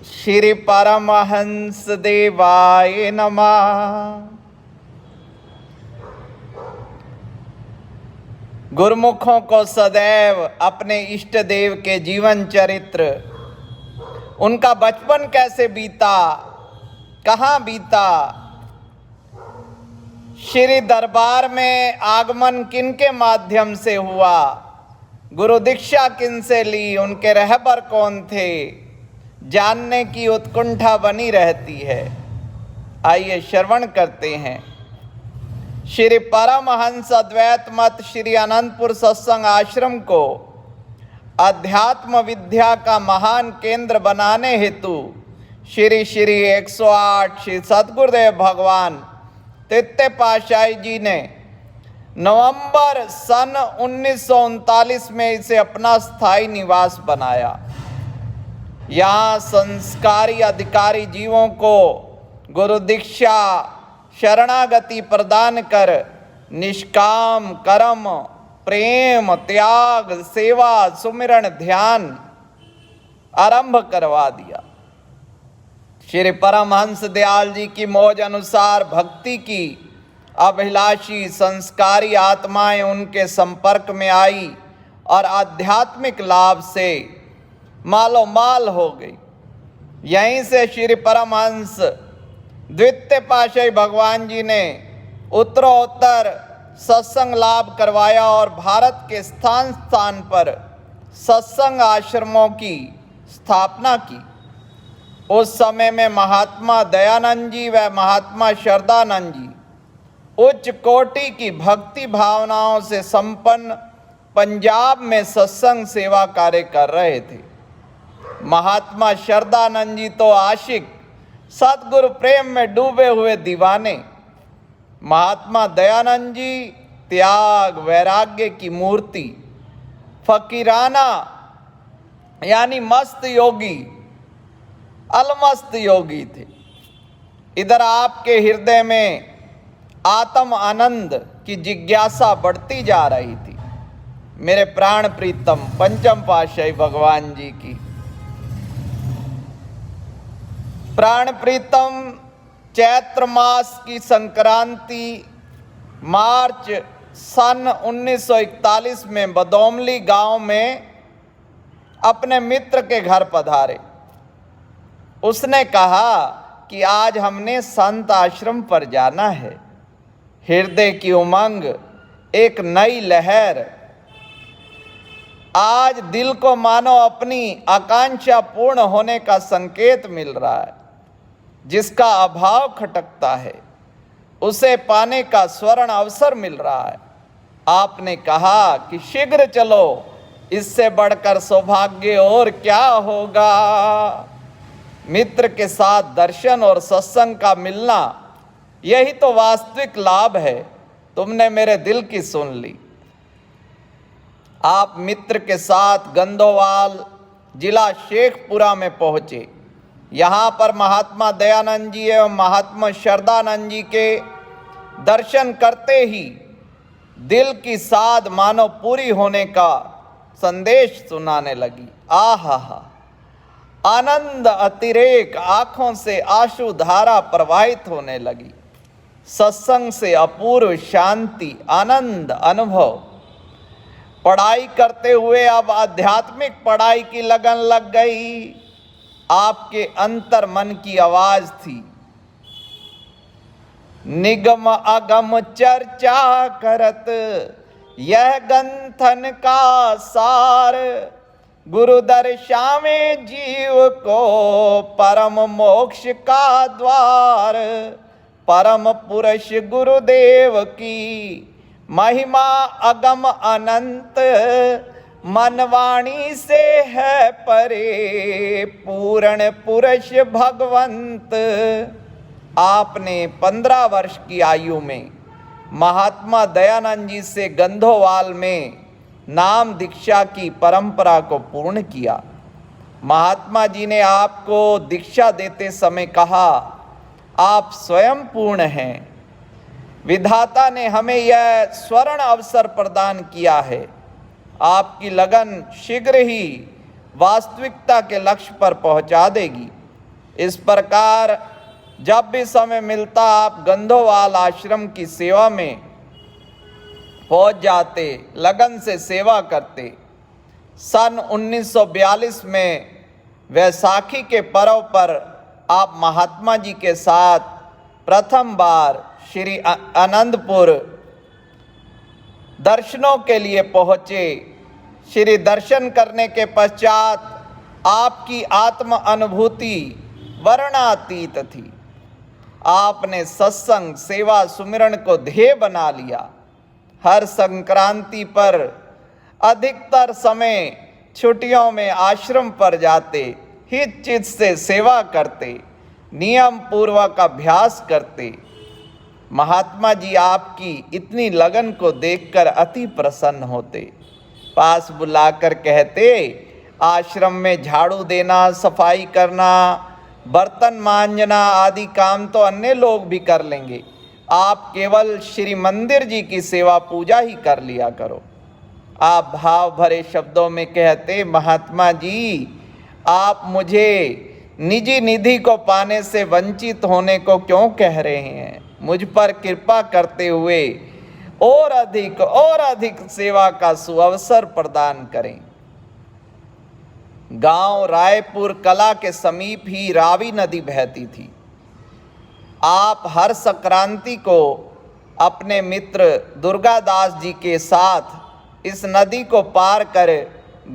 श्री परमहंस देवाय नमः। गुरुमुखों को सदैव अपने इष्ट देव के जीवन चरित्र, उनका बचपन कैसे बीता, कहाँ बीता, श्री दरबार में आगमन किन के माध्यम से हुआ, गुरु दीक्षा किन से ली, उनके रहबर कौन थे, जानने की उत्कंठा बनी रहती है। आइए श्रवण करते हैं। श्री परमहंस अद्वैत मत श्री अनंतपुर सत्संग आश्रम को अध्यात्म विद्या का महान केंद्र बनाने हेतु श्री 108 श्री सद्गुरुदेव भगवान तृतीय पातशाही जी ने नवंबर सन 1939 में इसे अपना स्थायी निवास बनाया। यहाँ संस्कारी अधिकारी जीवों को गुरु दीक्षा शरणागति प्रदान कर निष्काम कर्म, प्रेम, त्याग, सेवा, सुमिरन, ध्यान आरंभ करवा दिया। श्री परमहंस दयाल जी की मौज अनुसार भक्ति की अभिलाषी संस्कारी आत्माएं उनके संपर्क में आई और आध्यात्मिक लाभ से मालो माल हो गई। यहीं से श्री परमहंस द्वितीय पातशाही भगवान जी ने उत्तरोत्तर सत्संग लाभ करवाया और भारत के स्थान स्थान पर सत्संग आश्रमों की स्थापना की। उस समय में महात्मा दयानंद जी व महात्मा शरदानंद जी उच्च कोटि की भक्ति भावनाओं से संपन्न पंजाब में सत्संग सेवा कार्य कर रहे थे। महात्मा शरदानंद जी तो आशिक, सतगुरु प्रेम में डूबे हुए दीवाने। महात्मा दयानंद जी त्याग वैराग्य की मूर्ति, फकीराना यानी मस्त योगी, अलमस्त योगी थे। इधर आपके हृदय में आत्म आनंद की जिज्ञासा बढ़ती जा रही थी। मेरे प्राण प्रीतम पंचम पातशाही भगवान जी की प्राण प्रीतम चैत्र मास की संक्रांति मार्च सन 1941 में बदौमली गांव में अपने मित्र के घर पधारे। उसने कहा कि आज हमने संत आश्रम पर जाना है। हृदय की उमंग, एक नई लहर, आज दिल को मानो अपनी आकांक्षा पूर्ण होने का संकेत मिल रहा है। जिसका अभाव खटकता है उसे पाने का स्वर्ण अवसर मिल रहा है। आपने कहा कि शीघ्र चलो, इससे बढ़कर सौभाग्य और क्या होगा। मित्र के साथ दर्शन और सत्संग का मिलना, यही तो वास्तविक लाभ है। तुमने मेरे दिल की सुन ली। आप मित्र के साथ गंदोवाल जिला शेखपुरा में पहुंचे। यहाँ पर महात्मा दयानंद जी एवं महात्मा शरदानंद जी के दर्शन करते ही दिल की साध मानो पूरी होने का संदेश सुनाने लगी। आहा हा, आनंद अतिरेक, आंखों से आंसू धारा प्रवाहित होने लगी। सत्संग से अपूर्व शांति, आनंद अनुभव। पढ़ाई करते हुए अब आध्यात्मिक पढ़ाई की लगन लग गई। आपके अंतर मन की आवाज थी, निगम अगम चर्चा करत यह गंथन का सार, गुरु दर्शावे जीव को परम मोक्ष का द्वार। परम पुरुष गुरुदेव की महिमा अगम अनंत, मनवाणी से है परे पूर्ण पुरुष भगवंत। आपने 15 वर्ष की आयु में महात्मा दयानंद जी से गंधोवाल में नाम दीक्षा की परंपरा को पूर्ण किया। महात्मा जी ने आपको दीक्षा देते समय कहा, आप स्वयं पूर्ण हैं। विधाता ने हमें यह स्वर्ण अवसर प्रदान किया है। आपकी लगन शीघ्र ही वास्तविकता के लक्ष्य पर पहुंचा देगी। इस प्रकार जब भी समय मिलता आप गंधोवाल आश्रम की सेवा में पहुंच जाते, लगन से सेवा करते। सन 1942 में वैसाखी के पर्व पर आप महात्मा जी के साथ प्रथम बार श्री आनंदपुर दर्शनों के लिए पहुँचे। श्री दर्शन करने के पश्चात आपकी आत्म अनुभूति वर्णातीत थी। आपने सत्संग, सेवा, सुमिरन को ध्येय बना लिया। हर संक्रांति पर अधिकतर समय छुट्टियों में आश्रम पर जाते, हित चित से सेवा करते, नियम पूर्वक अभ्यास करते। महात्मा जी आपकी इतनी लगन को देखकर अति प्रसन्न होते। पास बुलाकर कहते, आश्रम में झाड़ू देना, सफाई करना, बर्तन मांजना आदि काम तो अन्य लोग भी कर लेंगे, आप केवल श्री मंदिर जी की सेवा पूजा ही कर लिया करो। आप भाव भरे शब्दों में कहते, महात्मा जी आप मुझे निजी निधि को पाने से वंचित होने को क्यों कह रहे हैं? मुझ पर कृपा करते हुए और अधिक सेवा का सुअवसर प्रदान करें। गांव रायपुर कला के समीप ही रावी नदी बहती थी। आप हर संक्रांति को अपने मित्र दुर्गादास जी के साथ इस नदी को पार कर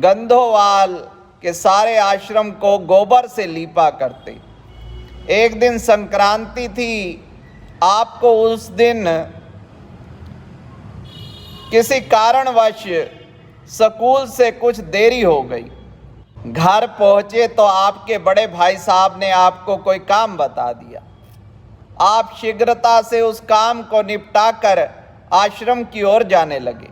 गंधोवाल के सारे आश्रम को गोबर से लीपा करते। एक दिन संक्रांति थी, आपको उस दिन किसी कारणवश स्कूल से कुछ देरी हो गई। घर पहुंचे तो आपके बड़े भाई साहब ने आपको कोई काम बता दिया। आप शीघ्रता से उस काम को निपटाकर आश्रम की ओर जाने लगे।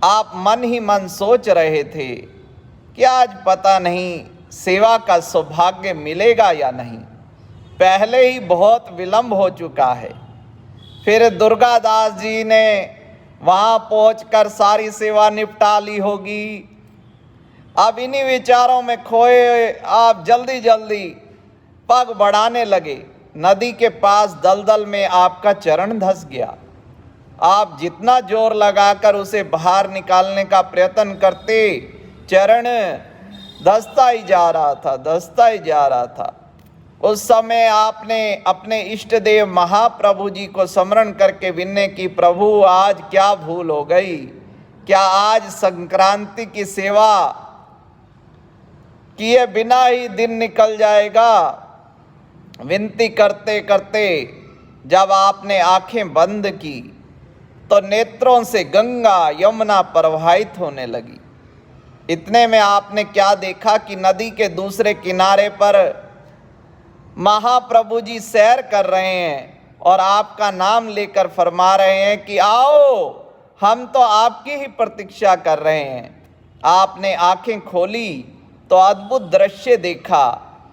आप मन ही मन सोच रहे थे कि आज पता नहीं सेवा का सौभाग्य मिलेगा या नहीं। पहले ही बहुत विलंब हो चुका है। फिर दुर्गादास जी ने वहां पहुंचकर सारी सेवा निपटा ली होगी। अब इन्हीं विचारों में खोए आप जल्दी जल्दी पग बढ़ाने लगे। नदी के पास दलदल में आपका चरण धंस गया। आप जितना जोर लगाकर उसे बाहर निकालने का प्रयत्न करते, चरण धंसता ही जा रहा था। उस समय आपने अपने इष्ट देव महाप्रभु जी को स्मरण करके विनय की, प्रभु आज क्या भूल हो गई? क्या आज संक्रांति की सेवा किए बिना ही दिन निकल जाएगा? विनती करते करते जब आपने आंखें बंद की तो नेत्रों से गंगा यमुना प्रवाहित होने लगी। इतने में आपने क्या देखा कि नदी के दूसरे किनारे पर महाप्रभु जी सैर कर रहे हैं और आपका नाम लेकर फरमा रहे हैं कि आओ, हम तो आपकी ही प्रतीक्षा कर रहे हैं। आपने आंखें खोली तो अद्भुत दृश्य देखा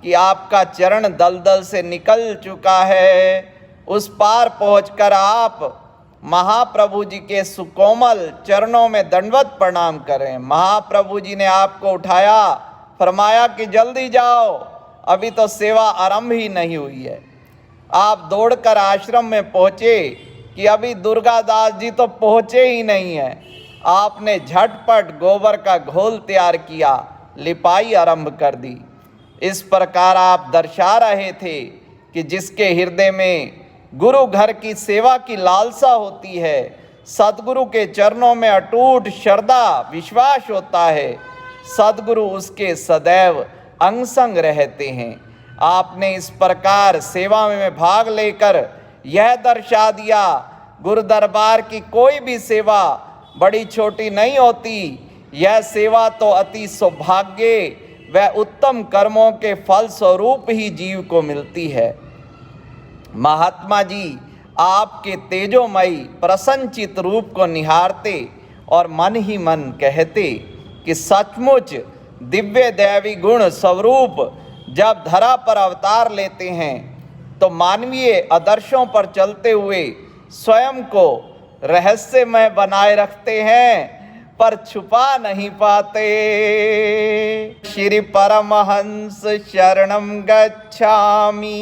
कि आपका चरण दलदल से निकल चुका है। उस पार पहुंचकर आप महाप्रभु जी के सुकोमल चरणों में दंडवत प्रणाम करें। महाप्रभु जी ने आपको उठाया, फरमाया कि जल्दी जाओ, अभी तो सेवा आरंभ ही नहीं हुई है। आप दौड़कर आश्रम में पहुंचे कि अभी दुर्गादास जी तो पहुंचे ही नहीं हैं। आपने झटपट गोबर का घोल तैयार किया, लिपाई आरंभ कर दी। इस प्रकार आप दर्शा रहे थे कि जिसके हृदय में गुरु घर की सेवा की लालसा होती है, सदगुरु के चरणों में अटूट श्रद्धा विश्वास होता है, सदगुरु उसके सदैव अंग संग रहते हैं। आपने इस प्रकार सेवा में भाग लेकर यह दर्शा दिया, गुरु दरबार की कोई भी सेवा बड़ी छोटी नहीं होती। यह सेवा तो अति सौभाग्य व उत्तम कर्मों के फल स्वरूप ही जीव को मिलती है। महात्मा जी आपके तेजोमयी प्रसन्नचित रूप को निहारते और मन ही मन कहते कि सचमुच दिव्य दैवी गुण स्वरूप जब धरा पर अवतार लेते हैं तो मानवीय आदर्शों पर चलते हुए स्वयं को रहस्यमय बनाए रखते हैं। पर छुपा नहीं पाते। श्री परमहंस शरणम गच्छामि।